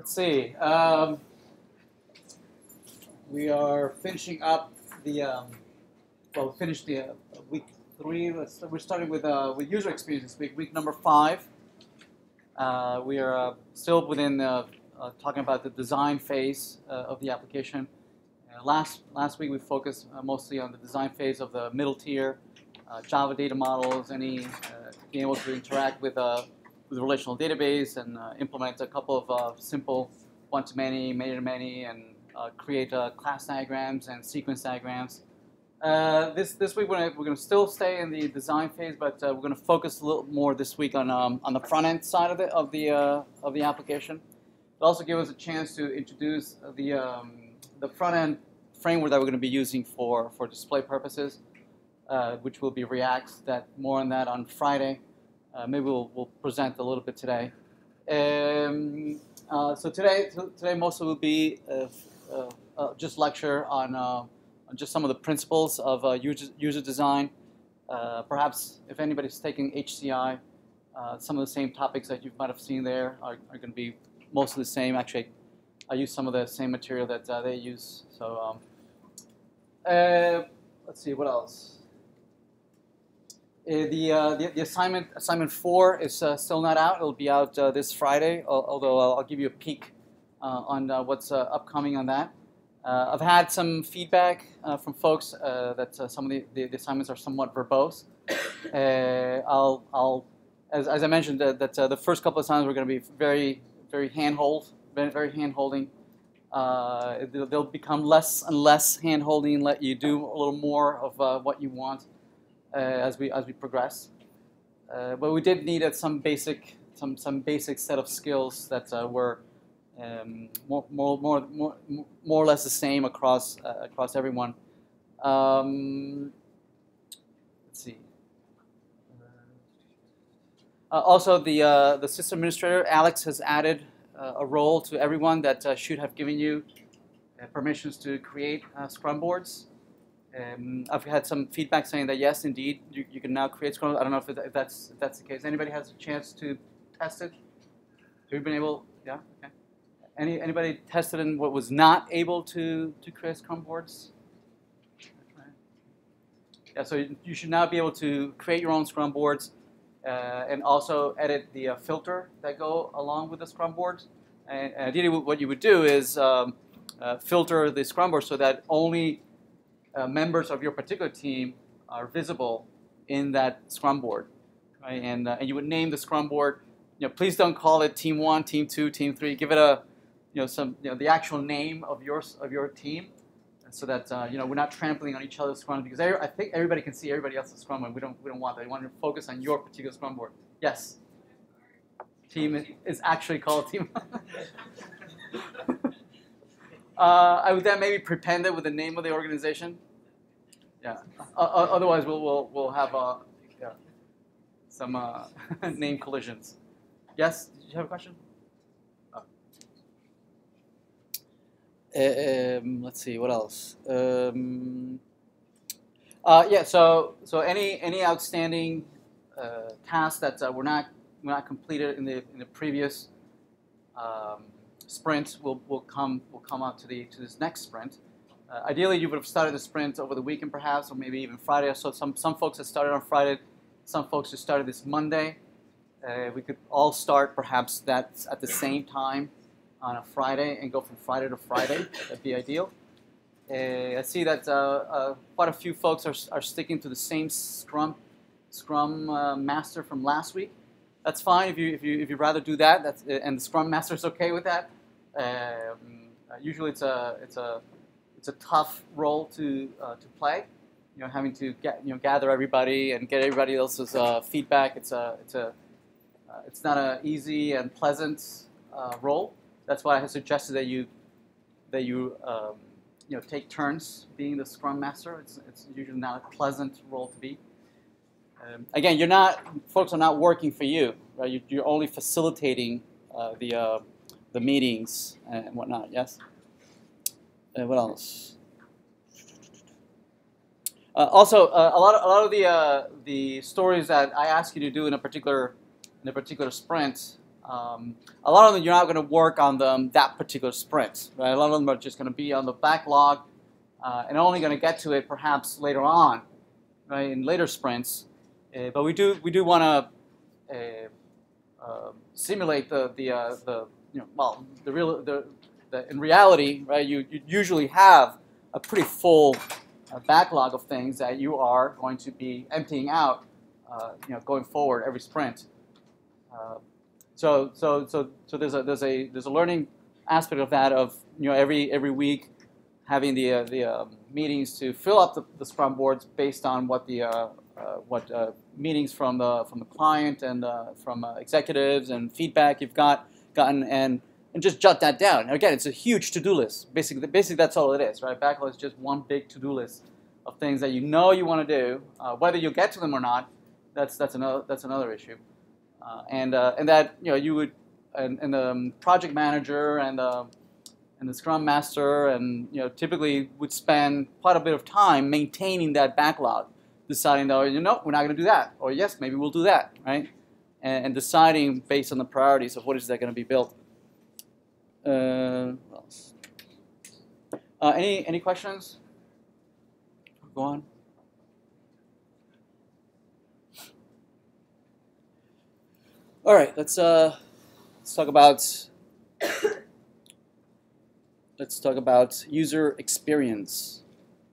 Let's see. We are finishing up the well, we finished the week 3. We're starting with user experience this week number 5. We are still within talking about the design phase of the application. Last week we focused mostly on the design phase of the middle tier, Java data models, being able to interact with a relational database and implement a couple of simple one-to-many, many-to-many, and create class diagrams and sequence diagrams. This week we're going to still stay in the design phase, but we're going to focus a little more this week on the front end side of the application. It'll also give us a chance to introduce the front end framework that we're going to be using for display purposes, which will be React. More on that on Friday. Maybe we'll present a little bit today. So today mostly will be just lecture on just some of the principles of user design. Perhaps if anybody's taking HCI, some of the same topics that you might have seen there are going to be mostly the same. Actually, I use some of the same material that they use. So let's see, what else? The assignment 4 is still not out. It'll be out this Friday, although I'll give you a peek on what's upcoming on that. I've had some feedback from folks that some of the assignments are somewhat verbose. As I mentioned, that the first couple of assignments were going to be very hand-holding. They'll become less and less hand-holding, let you do a little more of what you want as we progress. But we did need some basic set of skills that were more or less the same across everyone. Let's see. Also, the system administrator Alex has added a role to everyone that should have given you permissions to create Scrum boards. I've had some feedback saying that yes, indeed, you can now create Scrum. I don't know if that's the case. Anybody has a chance to test it? Have you been able? Yeah. Okay. Anybody tested and what was not able to create Scrum boards? Yeah. So you should now be able to create your own Scrum boards and also edit the filter that go along with the Scrum boards. And ideally, what you would do is filter the Scrum board so that only members of your particular team are visible in that Scrum board, right? And you would name the Scrum board. Please don't call it Team 1, Team 2, Team 3. Give it the actual name of your team, so that we're not trampling on each other's Scrum, because I think everybody can see everybody else's Scrum, and we don't want that. We want to focus on your particular Scrum board. Yes. Team is actually called Team. I would then maybe prepend it with the name of the organization. Yeah. Otherwise, we'll have some name collisions. Yes. Did you have a question? Let's see. What else? Yeah. So any outstanding tasks that were not completed in the previous sprint will come out to this next sprint. Ideally, you would have started the sprint over the weekend, perhaps, or maybe even Friday. So some folks have started on Friday. Some folks who started this Monday. We could all start perhaps that at the same time on a Friday and go from Friday to Friday. That'd be ideal. I see that quite a few folks are sticking to the same Scrum master from last week. That's fine if you'd rather do that. And the Scrum master is okay with that. Usually it's a tough role to play. Having to gather everybody and get everybody else's feedback. It's not an easy and pleasant role. That's why I suggested that you take turns being the Scrum master. It's usually not a pleasant role to be. Again, folks are not working for you, right? You're only facilitating the meetings and whatnot. Yes. What else? Also, a lot of the stories that I ask you to do in a particular sprint, a lot of them you're not going to work on them that particular sprint. Right? A lot of them are just going to be on the backlog and only going to get to it perhaps later on, right, in later sprints. But we do want to simulate in reality, right? You usually have a pretty full backlog of things that you are going to be emptying out, going forward every sprint. So there's a learning aspect of that, of every week having the meetings to fill up the Scrum boards based on what meetings from the client and from executives and feedback you've gotten, and just jot that down. And again, it's a huge to-do list. Basically that's all it is, right? Backlog is just one big to-do list of things that you want to do. Whether you get to them or not, that's another issue. And that you would, and the project manager and the Scrum Master and typically would spend quite a bit of time maintaining that backlog, deciding that we're not going to do that, or yes, maybe we'll do that, right? And deciding based on the priorities of what is that going to be built. What else? Any questions? Go on. All right, let's talk about user experience.